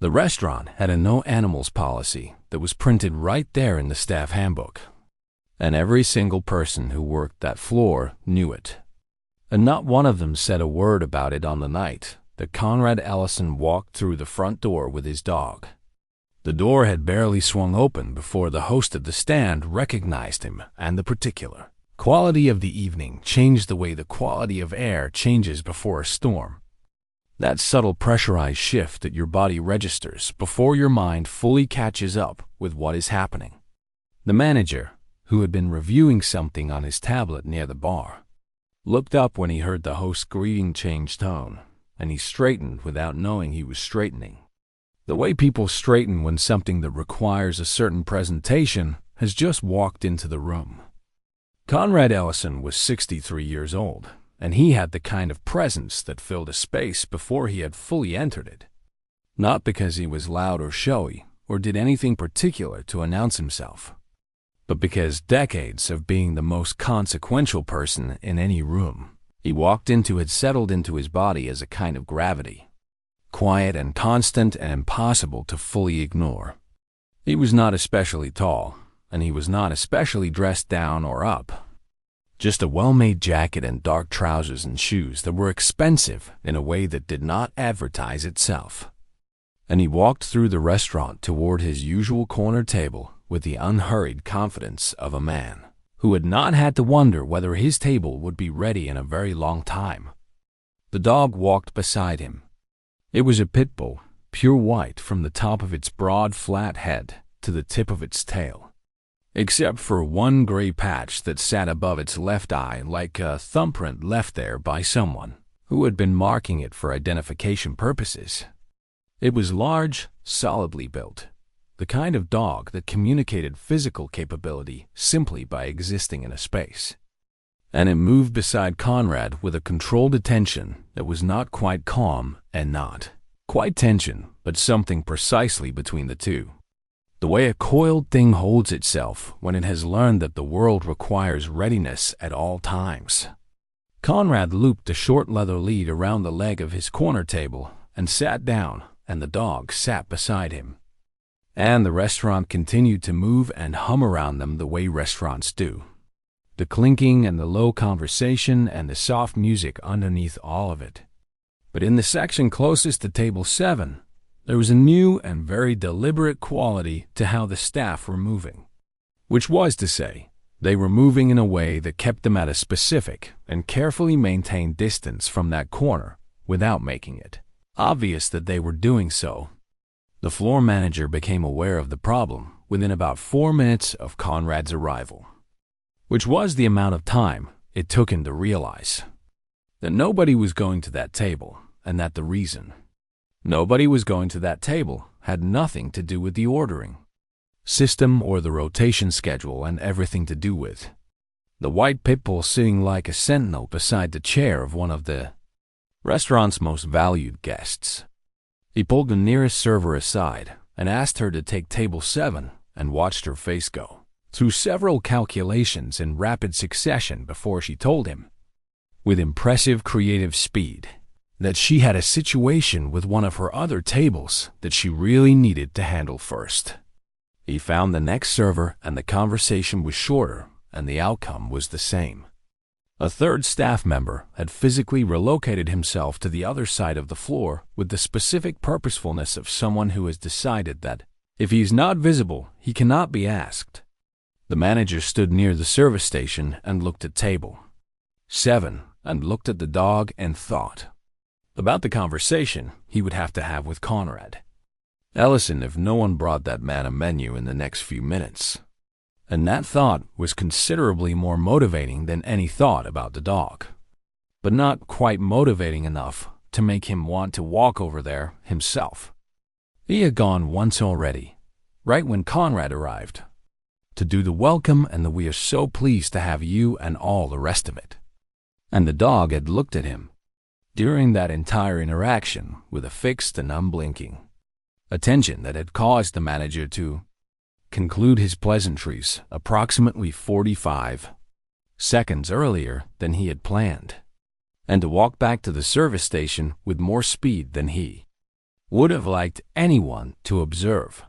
The restaurant had a no animals policy that was printed right there in the staff handbook, and every single person who worked that floor knew it. And not one of them said a word about it on the night that Conrad Ellison walked through the front door with his dog. The door had barely swung open before the host of the stand recognized him, and the particular quality of the evening changed the way the quality of air changes before a storm. That subtle pressurized shift that your body registers before your mind fully catches up with what is happening. The manager, who had been reviewing something on his tablet near the bar, looked up when he heard the host's greeting change tone, and he straightened without knowing he was straightening. The way people straighten when something that requires a certain presentation has just walked into the room. Conrad Ellison was 63 years old, and he had the kind of presence that filled a space before he had fully entered it. Not because he was loud or showy, or did anything particular to announce himself, but because decades of being the most consequential person in any room he walked into had settled into his body as a kind of gravity, quiet and constant and impossible to fully ignore. He was not especially tall, and he was not especially dressed down or up. Just a well-made jacket and dark trousers and shoes that were expensive in a way that did not advertise itself. And he walked through the restaurant toward his usual corner table with the unhurried confidence of a man who had not had to wonder whether his table would be ready in a very long time. The dog walked beside him. It was a Pitbull, pure white from the top of its broad, flat head to the tip of its tail, except for one gray patch that sat above its left eye like a thumbprint left there by someone who had been marking it for identification purposes. It was large, solidly built, the kind of dog that communicated physical capability simply by existing in a space. And it moved beside Conrad with a controlled attention that was not quite calm and not quite tension, but something precisely between the two. The way a coiled thing holds itself when it has learned that the world requires readiness at all times. Conrad looped a short leather lead around the leg of his corner table and sat down, and the dog sat beside him. And the restaurant continued to move and hum around them the way restaurants do. The clinking and the low conversation and the soft music underneath all of it. But in the section closest to table 7, there was a new and very deliberate quality to how the staff were moving, which was to say, they were moving in a way that kept them at a specific and carefully maintained distance from that corner without making it obvious that they were doing so. The floor manager became aware of the problem within about 4 minutes of Conrad's arrival, which was the amount of time it took him to realize that nobody was going to that table, and that the reason nobody was going to that table had nothing to do with the ordering system or the rotation schedule, and everything to do with the white Pitbull sitting like a sentinel beside the chair of one of the restaurant's most valued guests. He pulled the nearest server aside and asked her to take table 7 and watched her face go through several calculations in rapid succession before she told him, with impressive creative speed, that she had a situation with one of her other tables that she really needed to handle first. He found the next server, and the conversation was shorter, and the outcome was the same. A third staff member had physically relocated himself to the other side of the floor with the specific purposefulness of someone who has decided that if he is not visible, he cannot be asked. The manager stood near the service station and looked at table 7 and looked at the dog and thought about the conversation he would have to have with Conrad Ellison if no one brought that man a menu in the next few minutes. And that thought was considerably more motivating than any thought about the dog, but not quite motivating enough to make him want to walk over there himself. He had gone once already, right when Conrad arrived, to do the welcome and the "we are so pleased to have you" and all the rest of it. And the dog had looked at him during that entire interaction with a fixed and unblinking attention that had caused the manager to conclude his pleasantries approximately 45 seconds earlier than he had planned, and to walk back to the service station with more speed than he would have liked anyone to observe.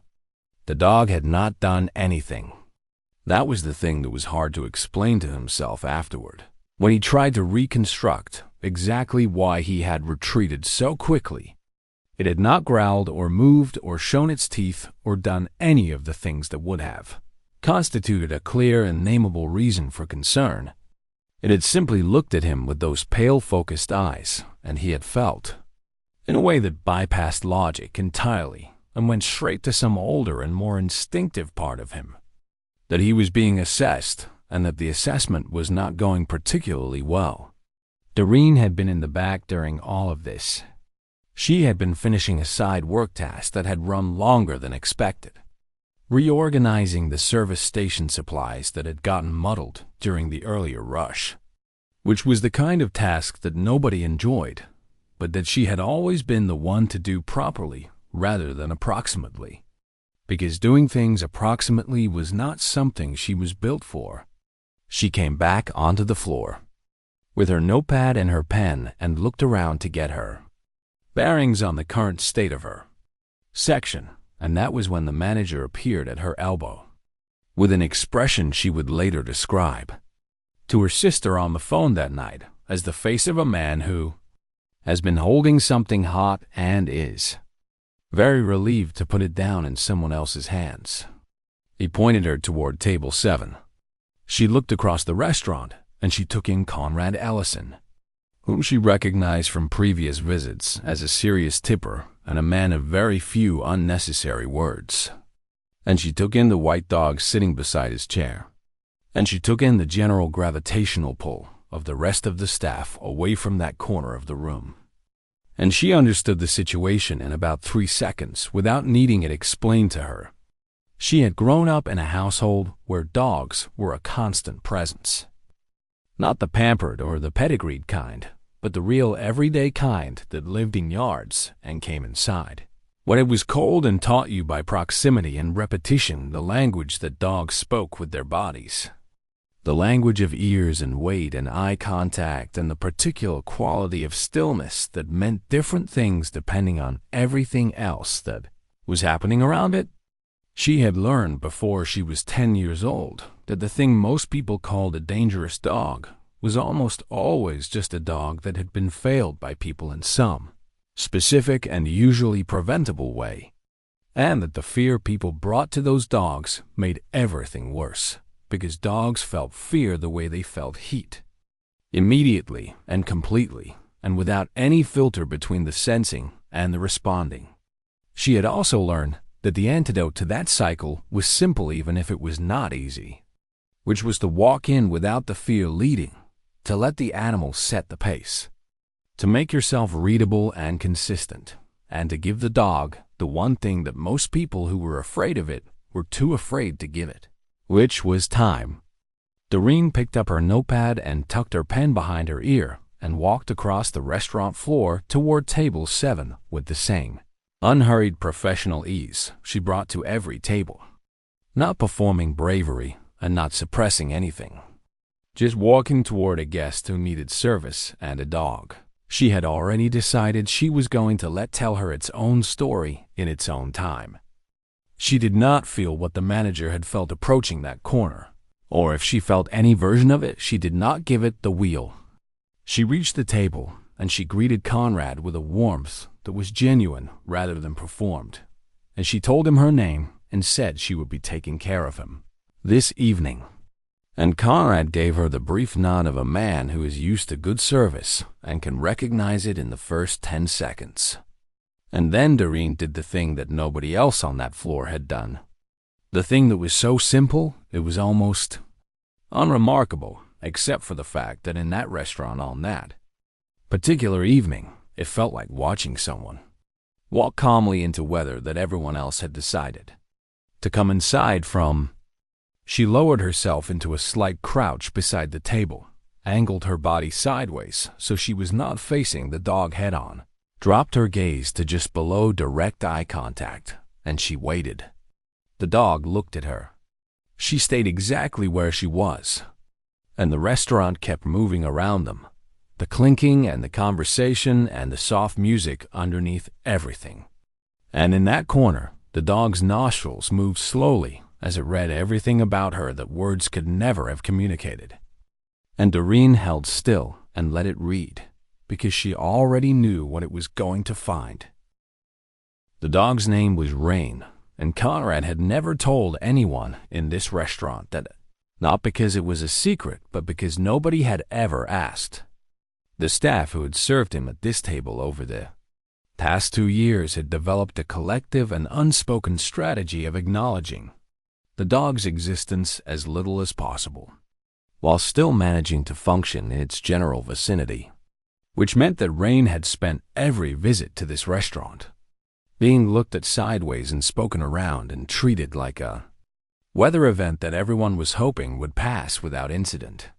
The dog had not done anything. That was the thing that was hard to explain to himself afterward, when he tried to reconstruct exactly why he had retreated so quickly. It had not growled or moved or shown its teeth or done any of the things that would have constituted a clear and nameable reason for concern. It had simply looked at him with those pale, focused eyes, and he had felt, in a way that bypassed logic entirely and went straight to some older and more instinctive part of him, that he was being assessed and that the assessment was not going particularly well. Doreen had been in the back during all of this. She had been finishing a side work task that had run longer than expected, reorganizing the service station supplies that had gotten muddled during the earlier rush, which was the kind of task that nobody enjoyed, but that she had always been the one to do properly rather than approximately, because doing things approximately was not something she was built for. She came back onto the floor with her notepad and her pen and looked around to get her bearings on the current state of her section, and that was when the manager appeared at her elbow, with an expression she would later describe to her sister on the phone that night as the face of a man who has been holding something hot and is very relieved to put it down in someone else's hands. He pointed her toward table 7. She looked across the restaurant, and she took in Conrad Ellison, whom she recognized from previous visits as a serious tipper and a man of very few unnecessary words. And she took in the white dog sitting beside his chair. And she took in the general gravitational pull of the rest of the staff away from that corner of the room. And she understood the situation in about 3 seconds without needing it explained to her. She had grown up in a household where dogs were a constant presence. Not the pampered or the pedigreed kind, but the real everyday kind that lived in yards and came inside. When it was cold and taught you by proximity and repetition the language that dogs spoke with their bodies, the language of ears and weight and eye contact and the particular quality of stillness that meant different things depending on everything else that was happening around it. She had learned before she was 10 years old that the thing most people called a dangerous dog was almost always just a dog that had been failed by people in some specific and usually preventable way, and that the fear people brought to those dogs made everything worse, because dogs felt fear the way they felt heat, immediately and completely, and without any filter between the sensing and the responding. She had also learned that the antidote to that cycle was simple even if it was not easy, which was to walk in without the fear leading, to let the animal set the pace, to make yourself readable and consistent, and to give the dog the one thing that most people who were afraid of it were too afraid to give it, which was time. Doreen picked up her notepad and tucked her pen behind her ear and walked across the restaurant floor toward table 7 with the same unhurried professional ease she brought to every table, not performing bravery and not suppressing anything, just walking toward a guest who needed service and a dog she had already decided she was going to let tell her its own story in its own time. She did not feel what the manager had felt approaching that corner, or if she felt any version of it, she did not give it the wheel. She reached the table, and she greeted Conrad with a warmth that was genuine rather than performed, and she told him her name and said she would be taking care of him this evening. And Conrad gave her the brief nod of a man who is used to good service and can recognize it in the first 10 seconds. And then Doreen did the thing that nobody else on that floor had done. The thing that was so simple, it was almost unremarkable, except for the fact that in that restaurant on that particular evening, it felt like watching someone walk calmly into weather that everyone else had decided to come inside from. She lowered herself into a slight crouch beside the table, angled her body sideways so she was not facing the dog head-on, dropped her gaze to just below direct eye contact, and she waited. The dog looked at her. She stayed exactly where she was, and the restaurant kept moving around them, the clinking and the conversation and the soft music underneath everything. And in that corner, the dog's nostrils moved slowly as it read everything about her that words could never have communicated. And Doreen held still and let it read, because she already knew what it was going to find. The dog's name was Rain, and Conrad had never told anyone in this restaurant that, not because it was a secret, but because nobody had ever asked. The staff who had served him at this table over the past 2 years had developed a collective and unspoken strategy of acknowledging the dog's existence as little as possible, while still managing to function in its general vicinity, which meant that Rain had spent every visit to this restaurant being looked at sideways and spoken around and treated like a weather event that everyone was hoping would pass without incident,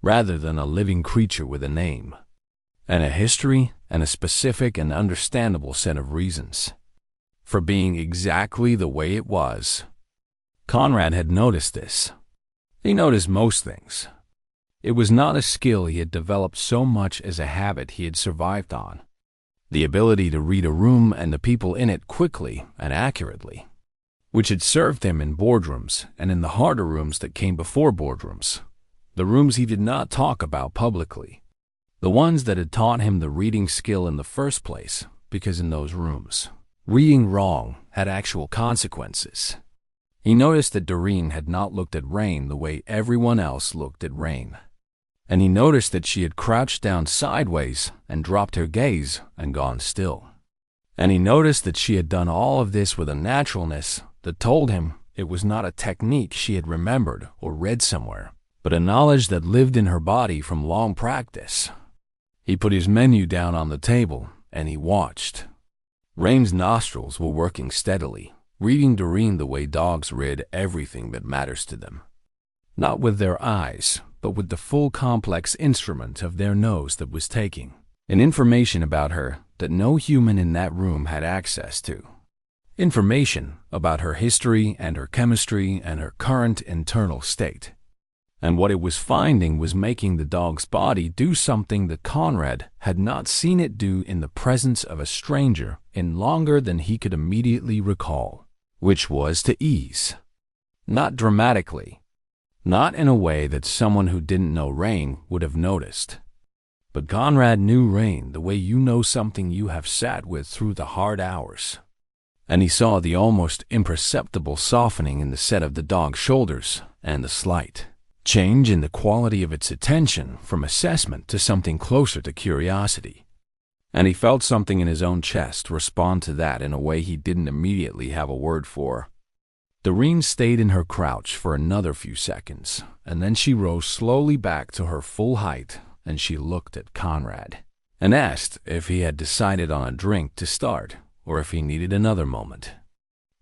rather than a living creature with a name, and a history and a specific and understandable set of reasons for being exactly the way it was. Conrad had noticed this. He noticed most things. It was not a skill he had developed so much as a habit he had survived on. The ability to read a room and the people in it quickly and accurately, which had served him in boardrooms and in the harder rooms that came before boardrooms, the rooms he did not talk about publicly, the ones that had taught him the reading skill in the first place, because in those rooms, reading wrong had actual consequences. He noticed that Doreen had not looked at Rain the way everyone else looked at Rain. And he noticed that she had crouched down sideways and dropped her gaze and gone still. And he noticed that she had done all of this with a naturalness that told him it was not a technique she had remembered or read somewhere, but a knowledge that lived in her body from long practice. He put his menu down on the table and he watched. Rain's nostrils were working steadily, reading Doreen the way dogs read everything that matters to them. Not with their eyes, but with the full complex instrument of their nose that was taking in information about her that no human in that room had access to. Information about her history and her chemistry and her current internal state. And what it was finding was making the dog's body do something that Conrad had not seen it do in the presence of a stranger in longer than he could immediately recall, which was to ease. Not dramatically. Not in a way that someone who didn't know Rain would have noticed. But Conrad knew Rain the way you know something you have sat with through the hard hours. And he saw the almost imperceptible softening in the set of the dog's shoulders and the slight change in the quality of its attention from assessment to something closer to curiosity. And he felt something in his own chest respond to that in a way he didn't immediately have a word for. Doreen stayed in her crouch for another few seconds, and then she rose slowly back to her full height, and she looked at Conrad, and asked if he had decided on a drink to start, or if he needed another moment.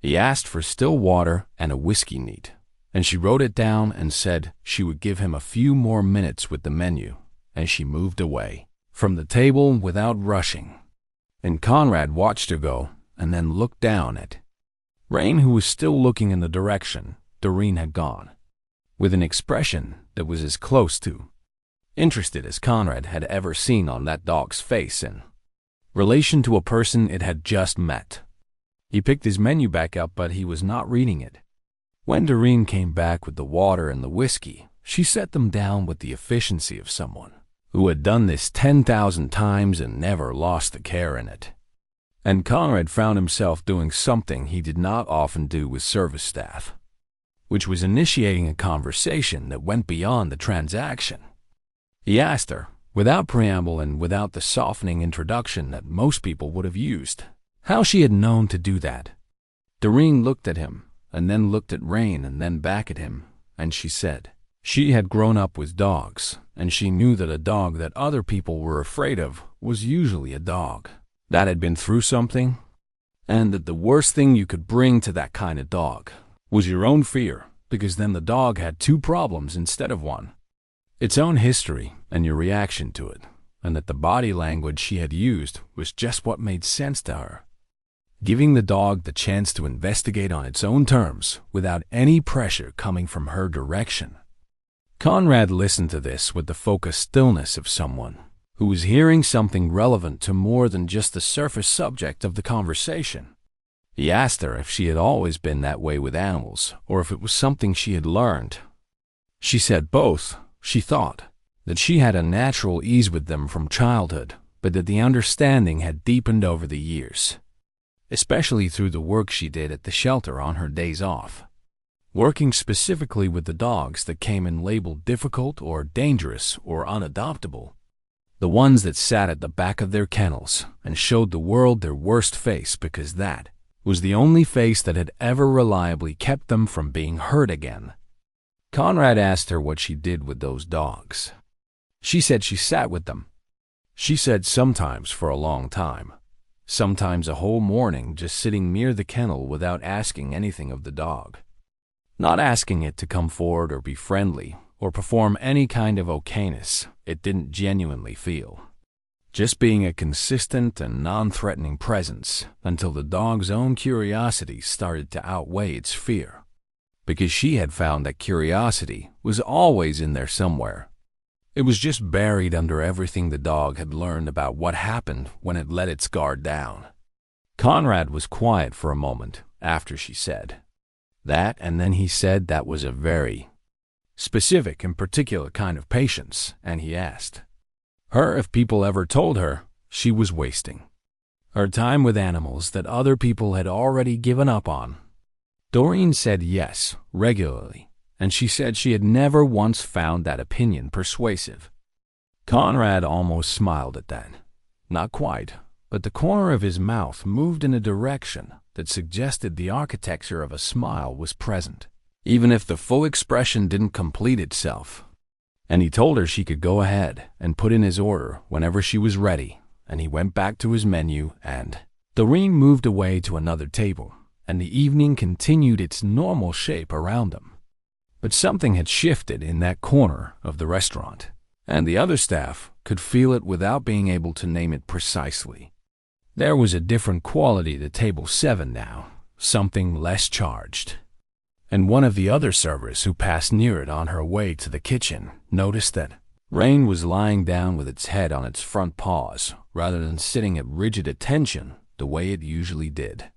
He asked for still water and a whiskey neat, and she wrote it down and said she would give him a few more minutes with the menu, and she moved away from the table without rushing. And Conrad watched her go, and then looked down at Rain, who was still looking in the direction Doreen had gone, with an expression that was as close to interested as Conrad had ever seen on that dog's face in relation to a person it had just met. He picked his menu back up, but he was not reading it. When Doreen came back with the water and the whiskey, she set them down with the efficiency of someone who had done this 10,000 times and never lost the care in it. And Conrad found himself doing something he did not often do with service staff, which was initiating a conversation that went beyond the transaction. He asked her, without preamble and without the softening introduction that most people would have used, how she had known to do that. Doreen looked at him, and then looked at Rain, and then back at him, and she said she had grown up with dogs, and she knew that a dog that other people were afraid of was usually a dog that had been through something, and that the worst thing you could bring to that kind of dog was your own fear, because then the dog had two problems instead of one. Its own history and your reaction to it, and that the body language she had used was just what made sense to her, giving the dog the chance to investigate on its own terms without any pressure coming from her direction. Conrad listened to this with the focused stillness of someone who was hearing something relevant to more than just the surface subject of the conversation. He asked her if she had always been that way with animals, or if it was something she had learned. She said both. She thought that she had a natural ease with them from childhood, but that the understanding had deepened over the years, especially through the work she did at the shelter on her days off, working specifically with the dogs that came in labeled difficult or dangerous or unadoptable, the ones that sat at the back of their kennels and showed the world their worst face because that was the only face that had ever reliably kept them from being hurt again. Conrad asked her what she did with those dogs. She said she sat with them. She said sometimes for a long time, sometimes a whole morning, just sitting near the kennel without asking anything of the dog, not asking it to come forward or be friendly or perform any kind of okayness it didn't genuinely feel. Just being a consistent and non-threatening presence until the dog's own curiosity started to outweigh its fear, because she had found that curiosity was always in there somewhere. It was just buried under everything the dog had learned about what happened when it let its guard down. Conrad was quiet for a moment after she said that, and then he said that was a very specific and particular kind of patience, and he asked her if people ever told her she was wasting her time with animals that other people had already given up on. Doreen said yes, regularly, and she said she had never once found that opinion persuasive. Conrad almost smiled at that. Not quite, but the corner of his mouth moved in a direction that suggested the architecture of a smile was present, even if the full expression didn't complete itself. And he told her she could go ahead and put in his order whenever she was ready, and he went back to his menu, and Doreen moved away to another table, and the evening continued its normal shape around them. But something had shifted in that corner of the restaurant, and the other staff could feel it without being able to name it precisely. There was a different quality to table 7 now, something less charged. And one of the other servers who passed near it on her way to the kitchen noticed that Rain was lying down with its head on its front paws rather than sitting at rigid attention the way it usually did.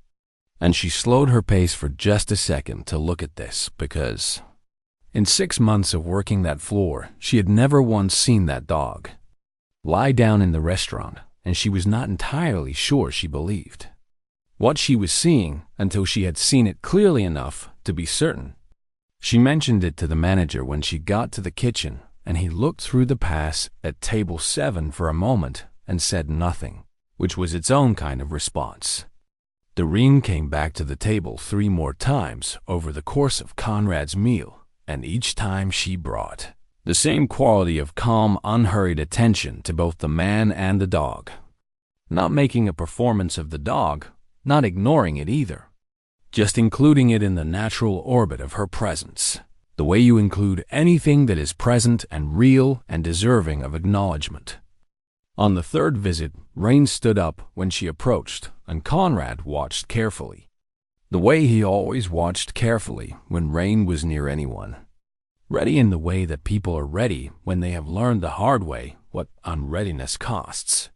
And she slowed her pace for just a second to look at this because in 6 months of working that floor, she had never once seen that dog lie down in the restaurant, and she was not entirely sure she believed what she was seeing until she had seen it clearly enough to be certain. She mentioned it to the manager when she got to the kitchen, and he looked through the pass at table 7 for a moment and said nothing, which was its own kind of response. Doreen came back to the table 3 more times over the course of Conrad's meal, and each time she brought the same quality of calm, unhurried attention to both the man and the dog, not making a performance of the dog, not ignoring it either, just including it in the natural orbit of her presence, the way you include anything that is present and real and deserving of acknowledgement. On the 3rd visit, Rain stood up when she approached, and Conrad watched carefully, the way he always watched carefully when Rain was near anyone, ready in the way that people are ready when they have learned the hard way what unreadiness costs.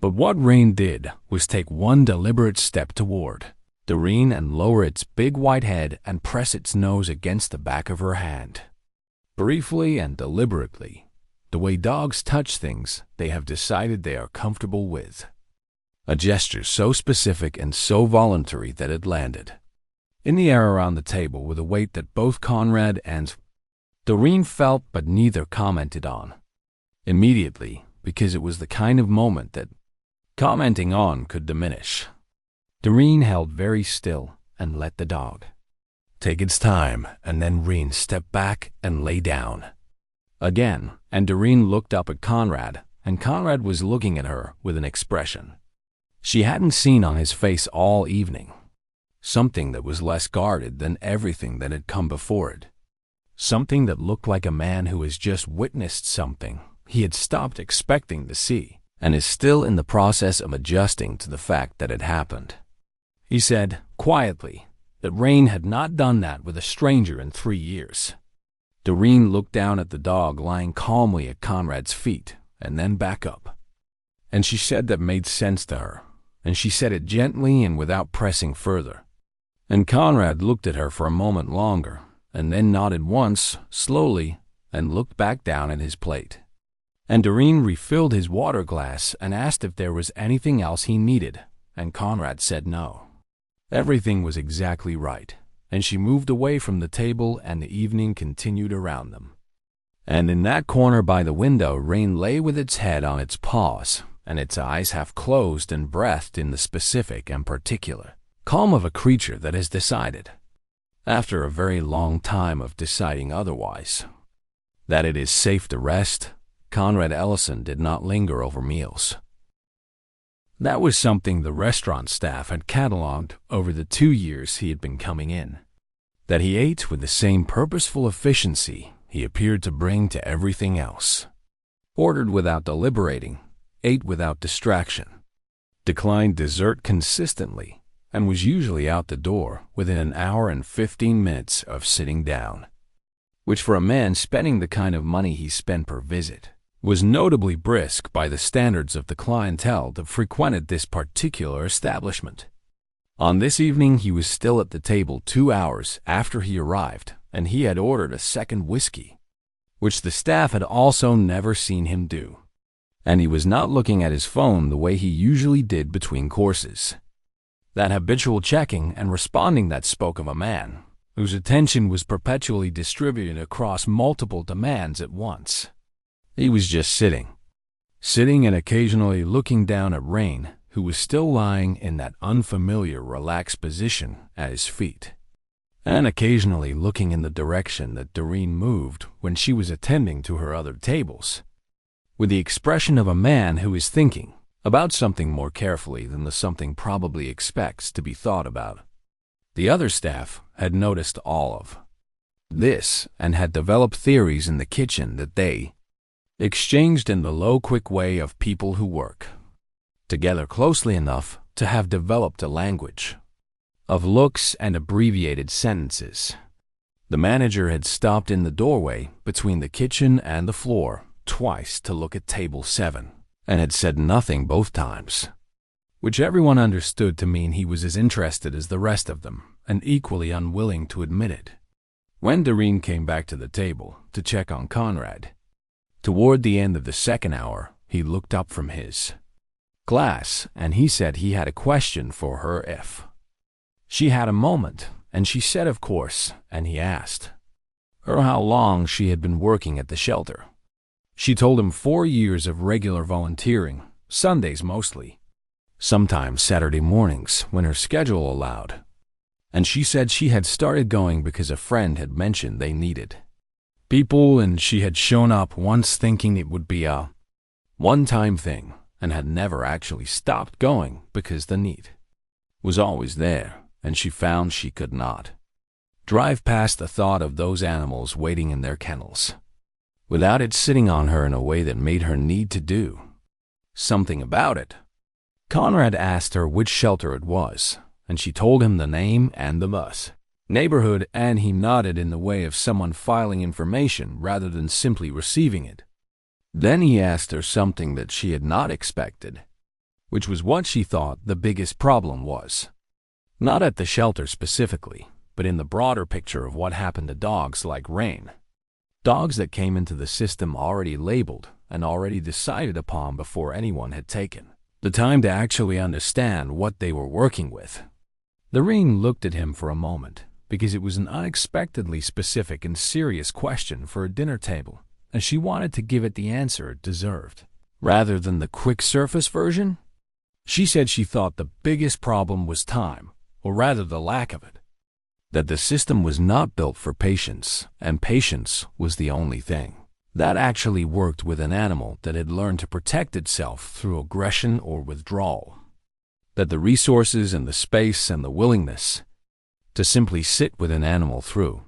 But what Rain did was take one deliberate step toward Doreen and lower its big white head and press its nose against the back of her hand. Briefly and deliberately, the way dogs touch things they have decided they are comfortable with. A gesture so specific and so voluntary that it landed in the air around the table with a weight that both Conrad and Doreen felt but neither commented on immediately, because it was the kind of moment that commenting on could diminish. Doreen held very still and let the dog take its time, and then Rain stepped back and lay down again, and Doreen looked up at Conrad, and Conrad was looking at her with an expression she hadn't seen on his face all evening, something that was less guarded than everything that had come before it, something that looked like a man who has just witnessed something he had stopped expecting to see and is still in the process of adjusting to the fact that it happened. He said, quietly, that Rain had not done that with a stranger in 3 years. Doreen looked down at the dog lying calmly at Conrad's feet and then back up. And she said that made sense to her, and she said it gently and without pressing further. And Conrad looked at her for a moment longer, and then nodded once, slowly, and looked back down at his plate. And Doreen refilled his water glass and asked if there was anything else he needed, and Conrad said no. Everything was exactly right, and she moved away from the table and the evening continued around them. And in that corner by the window, Rain lay with its head on its paws, and its eyes half closed and breathed in the specific and particular calm of a creature that has decided, after a very long time of deciding otherwise, that it is safe to rest. Conrad Ellison did not linger over meals. That was something the restaurant staff had cataloged over the 2 years he had been coming in, that he ate with the same purposeful efficiency he appeared to bring to everything else, ordered without deliberating, ate without distraction, declined dessert consistently, and was usually out the door within an hour and 15 minutes of sitting down, which for a man spending the kind of money he spent per visit was notably brisk by the standards of the clientele that frequented this particular establishment. On this evening he was still at the table 2 hours after he arrived, and he had ordered a second whiskey, which the staff had also never seen him do. And he was not looking at his phone the way he usually did between courses. That habitual checking and responding that spoke of a man whose attention was perpetually distributed across multiple demands at once. He was just sitting and occasionally looking down at Rain, who was still lying in that unfamiliar relaxed position at his feet, and occasionally looking in the direction that Doreen moved when she was attending to her other tables, with the expression of a man who is thinking about something more carefully than the something probably expects to be thought about. The other staff had noticed all of this and had developed theories in the kitchen that they exchanged in the low, quick way of people who work together closely enough to have developed a language of looks and abbreviated sentences. The manager had stopped in the doorway between the kitchen and the floor twice to look at table 7 and had said nothing both times, which everyone understood to mean he was as interested as the rest of them and equally unwilling to admit it. When Doreen came back to the table to check on Conrad, toward the end of the second hour, he looked up from his glass and he said he had a question for her if she had a moment, and she said of course, and he asked her how long she had been working at the shelter. She told him 4 years of regular volunteering, Sundays mostly, sometimes Saturday mornings when her schedule allowed, and she said she had started going because a friend had mentioned they needed people, and she had shown up once thinking it would be a one-time thing and had never actually stopped going because the need was always there, and she found she could not drive past the thought of those animals waiting in their kennels without it sitting on her in a way that made her need to do something about it. Conrad asked her which shelter it was, and she told him the name and the bus neighborhood, and he nodded in the way of someone filing information rather than simply receiving it. Then he asked her something that she had not expected, which was what she thought the biggest problem was. Not at the shelter specifically, but in the broader picture of what happened to dogs like Rain. Dogs that came into the system already labeled and already decided upon before anyone had taken the time to actually understand what they were working with. Doreen looked at him for a moment, because it was an unexpectedly specific and serious question for a dinner table, and she wanted to give it the answer it deserved, rather than the quick surface version. She said she thought the biggest problem was time, or rather the lack of it, that the system was not built for patience, and patience was the only thing that actually worked with an animal that had learned to protect itself through aggression or withdrawal, that the resources and the space and the willingness to simply sit with an animal through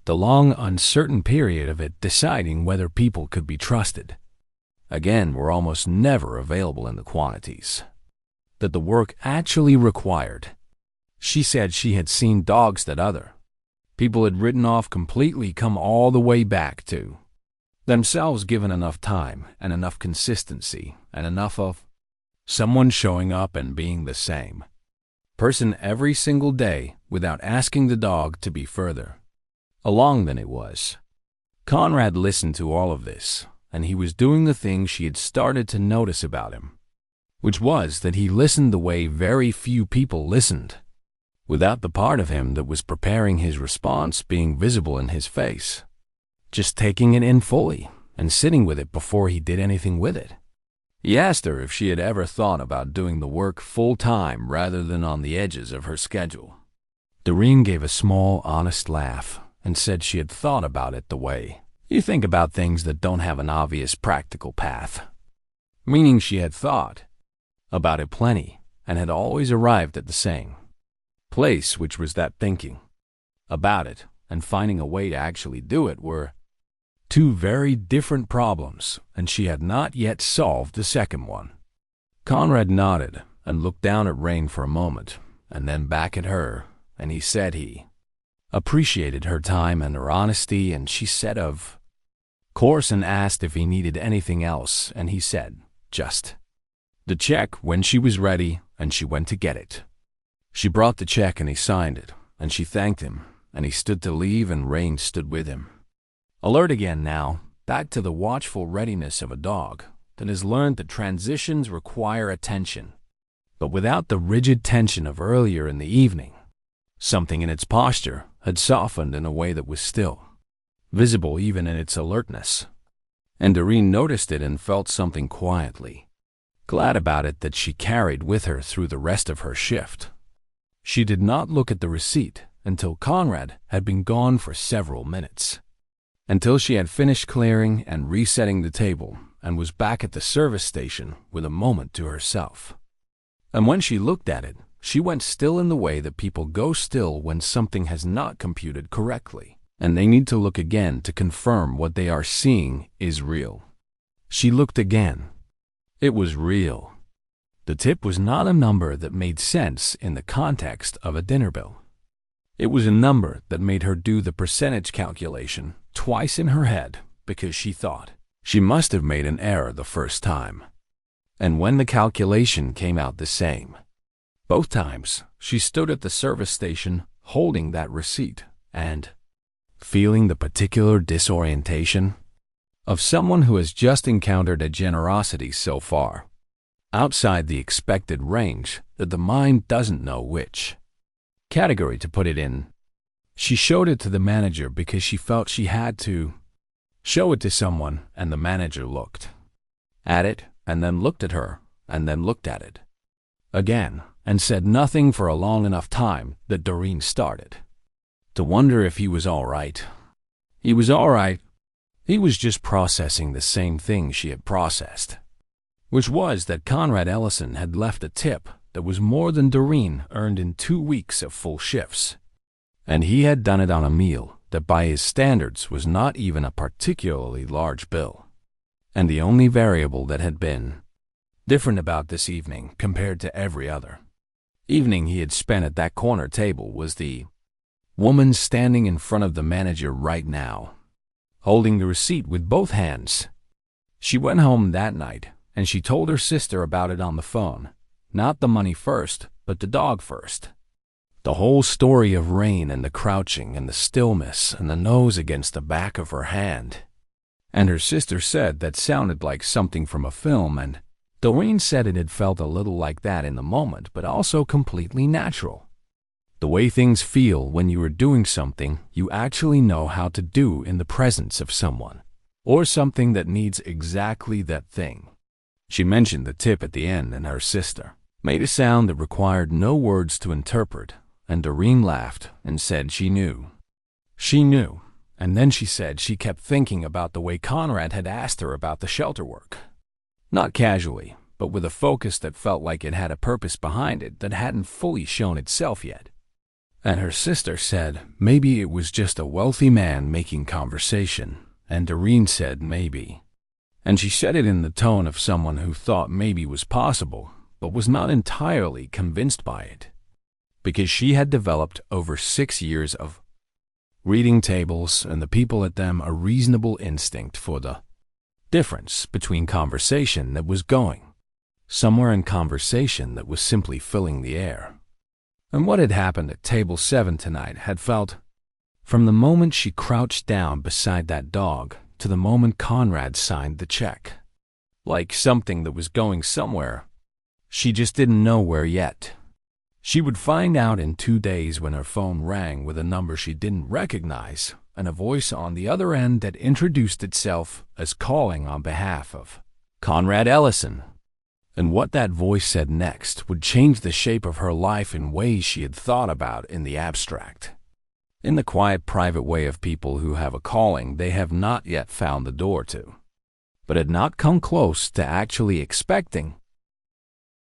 the long, uncertain period of it deciding whether people could be trusted, again, were almost never available in the quantities that the work actually required. She said she had seen dogs that other people had written off completely come all the way back to themselves given enough time and enough consistency and enough of Someone showing up and being the same person every single day without asking the dog to be further along than it was. Conrad listened to all of this, and he was doing the thing she had started to notice about him, which was that he listened the way very few people listened, without the part of him that was preparing his response being visible in his face, just taking it in fully and sitting with it before he did anything with it. He asked her if she had ever thought about doing the work full-time rather than on the edges of her schedule. Doreen gave a small, honest laugh and said she had thought about it the way you think about things that don't have an obvious practical path, meaning she had thought about it plenty and had always arrived at the same place, which was that thinking about it and finding a way to actually do it were two very different problems, and she had not yet solved the second one. Conrad nodded and looked down at Rain for a moment, and then back at her, and he said he appreciated her time and her honesty, and she said of course and asked if he needed anything else, and he said just the check when she was ready, and she went to get it. She brought the check and he signed it, and she thanked him, and he stood to leave, and Rain stood with him. Alert again now, back to the watchful readiness of a dog that has learned that transitions require attention, but without the rigid tension of earlier in the evening. Something in its posture had softened in a way that was still visible even in its alertness, and Doreen noticed it and felt something quietly glad about it that she carried with her through the rest of her shift. She did not look at the receipt until Conrad had been gone for several minutes, until she had finished clearing and resetting the table and was back at the service station with a moment to herself. And when she looked at it, she went still in the way that people go still when something has not computed correctly, and they need to look again to confirm what they are seeing is real. She looked again. It was real. The tip was not a number that made sense in the context of a dinner bill. It was a number that made her do the percentage calculation twice in her head because she thought she must have made an error the first time. And when the calculation came out the same, both times she stood at the service station holding that receipt and feeling the particular disorientation of someone who has just encountered a generosity so far outside the expected range that the mind doesn't know which category to put it in. She showed it to the manager because she felt she had to show it to someone, and the manager looked at it and then looked at her and then looked at it again and said nothing for a long enough time that Doreen started to wonder if he was all right. He was all right. He was just processing the same thing she had processed, which was that Conrad Ellison had left a tip that was more than Doreen earned in 2 weeks of full shifts. And he had done it on a meal that by his standards was not even a particularly large bill. And the only variable that had been different about this evening compared to every other evening he had spent at that corner table was the woman standing in front of the manager right now, holding the receipt with both hands. She went home that night, and she told her sister about it on the phone. Not the money first, but the dog first. The whole story of Rain and the crouching and the stillness and the nose against the back of her hand. And her sister said that sounded like something from a film, and Doreen said it had felt a little like that in the moment, but also completely natural. The way things feel when you are doing something you actually know how to do in the presence of someone, or something that needs exactly that thing. She mentioned the tip at the end, and her sister made a sound that required no words to interpret, and Doreen laughed and said she knew. She knew, and then she said she kept thinking about the way Conrad had asked her about the shelter work. Not casually, but with a focus that felt like it had a purpose behind it that hadn't fully shown itself yet. And her sister said maybe it was just a wealthy man making conversation, and Doreen said maybe. And she said it in the tone of someone who thought maybe was possible, but was not entirely convinced by it, because she had developed over 6 years of reading tables and the people at them a reasonable instinct for the difference between conversation that was going somewhere in conversation that was simply filling the air. And what had happened at table 7 tonight had felt, from the moment she crouched down beside that dog to the moment Conrad signed the check, like something that was going somewhere. She just didn't know where yet. She would find out in 2 days when her phone rang with a number she didn't recognize and a voice on the other end that introduced itself as calling on behalf of Conrad Ellison. And what that voice said next would change the shape of her life in ways she had thought about in the abstract. In the quiet, private way of people who have a calling they have not yet found the door to, but had not come close to actually expecting